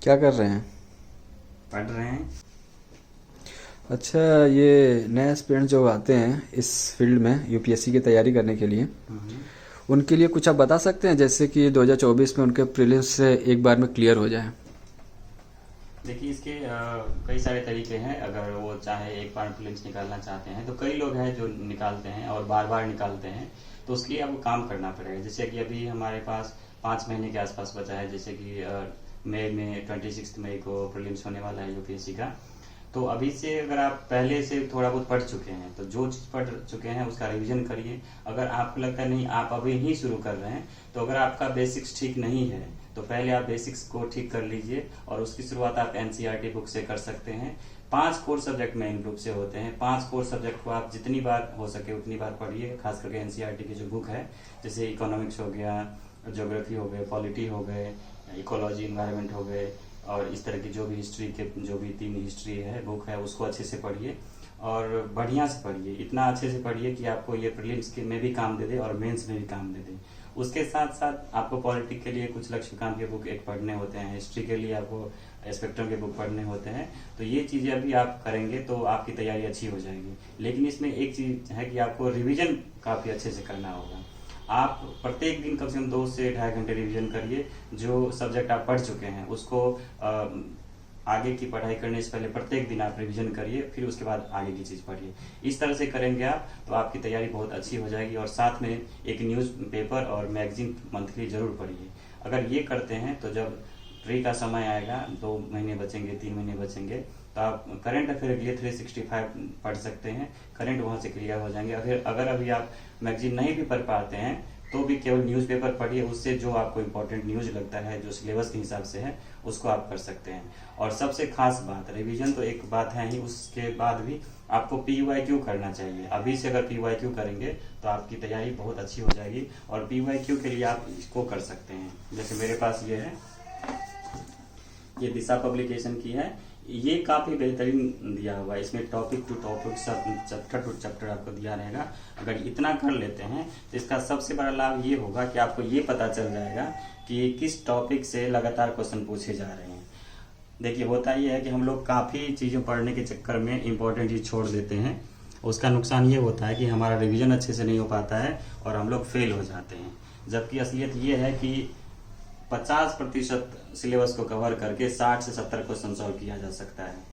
क्या कर रहे हैं? पढ़ रहे हैं। अच्छा, ये नए एस्पिरेंट जो आते हैं इस फील्ड में यूपीएससी की तैयारी करने के लिए, हम्म। उनके लिए कुछ आप बता सकते हैं जैसे कि 2024 में उनके प्रीलिम्स से एक बार में क्लियर हो जाए? देखिए इसके कई सारे तरीके हैं। अगर वो चाहे एक बार प्रीलिम्स निकालना चाहते हैं तो कई लोग हैं जो निकालते हैं और बार बार निकालते हैं। तो उसके लिए आपको काम करना पड़ेगा। जैसे कि अभी हमारे पास 5 महीने के आसपास बचा है। जैसे कि मई में 26 मई को प्रीलिम्स होने वाला है यूपीएससी का। तो अभी से अगर आप पहले से थोड़ा बहुत पढ़ चुके हैं तो जो चीज़ पढ़ चुके हैं उसका रिवीजन करिए। अगर आपको लगता है नहीं आप अभी ही शुरू कर रहे हैं तो अगर आपका बेसिक्स ठीक नहीं है तो पहले आप बेसिक्स को ठीक कर लीजिए और उसकी शुरुआत आप एनसीईआरटी बुक से कर सकते हैं। 5 कोर सब्जेक्ट मेन रूप से होते हैं। 5 कोर सब्जेक्ट को आप जितनी बार हो सके उतनी बार पढ़िए। खास करके एनसीईआरटी की जो बुक है, जैसे इकोनॉमिक्स हो गया, ज्योग्राफी हो गए, पॉलिटी हो गए, इकोलॉजी इन्वायरमेंट हो गए, और इस तरह की जो भी हिस्ट्री के जो भी 3 हिस्ट्री है बुक है उसको अच्छे से पढ़िए और बढ़िया से पढ़िए। इतना अच्छे से पढ़िए कि आपको ये प्रीलिम्स के में भी काम दे दे और मेंस में भी काम दे दे। उसके साथ साथ आपको पॉलिटिक्स के लिए कुछ लक्ष्मीकांत के बुक एक पढ़ने होते हैं, हिस्ट्री के लिए आपको स्पेक्ट्रम के बुक पढ़ने होते हैं। तो ये चीज़ें अभी आप करेंगे तो आपकी तैयारी अच्छी हो जाएगी। लेकिन इसमें एक चीज़ है कि आपको रिवीजन काफ़ी अच्छे से करना होगा। आप प्रत्येक दिन कम से कम 2 से ढाई घंटे रिवीजन करिए। जो सब्जेक्ट आप पढ़ चुके हैं उसको आगे की पढ़ाई करने से पहले प्रत्येक दिन आप रिवीजन करिए, फिर उसके बाद आगे की चीज़ पढ़िए। इस तरह से करेंगे आप तो आपकी तैयारी बहुत अच्छी हो जाएगी। और साथ में एक न्यूज़ पेपर और मैगजीन मंथली जरूर पढ़िए। अगर ये करते हैं तो जब प्री का समय आएगा, 2 महीने बचेंगे, 3 महीने बचेंगे, तो आप करंट अफेयर के लिए 365 पढ़ सकते हैं। करंट वहाँ से क्लियर हो जाएंगे। अगर अभी आप मैगजीन नहीं भी पढ़ पाते हैं तो भी केवल न्यूज़पेपर पढ़िए। उससे जो आपको इम्पोर्टेंट न्यूज़ लगता है, जो सिलेबस के हिसाब से है, उसको आप कर सकते हैं। और सबसे खास बात, रिवीजन तो एक बात है ही, उसके बाद भी आपको पीवाईक्यू करना चाहिए। अभी से अगर पीवाईक्यू करेंगे तो आपकी तैयारी बहुत अच्छी हो जाएगी। और पीवाईक्यू के लिए आप इसको कर सकते हैं। जैसे मेरे पास ये है, ये दिशा पब्लिकेशन की है। ये काफ़ी बेहतरीन दिया हुआ है। इसमें टॉपिक टू टॉपिक, सब चैप्टर टू चैप्टर आपको दिया रहेगा। अगर इतना कर लेते हैं तो इसका सबसे बड़ा लाभ ये होगा कि आपको ये पता चल जाएगा कि किस टॉपिक से लगातार क्वेश्चन पूछे जा रहे हैं। देखिए होता ये है कि हम लोग काफ़ी चीज़ें पढ़ने के चक्कर में इंपॉर्टेंट चीज़ छोड़ देते हैं। उसका नुकसान ये होता है कि हमारा रिवीजन अच्छे से नहीं हो पाता है और हम लोग फेल हो जाते हैं। जबकि असलियत ये है कि 50% सिलेबस को कवर करके 60 से 70 क्वेश्चन सॉल्व किया जा सकता है।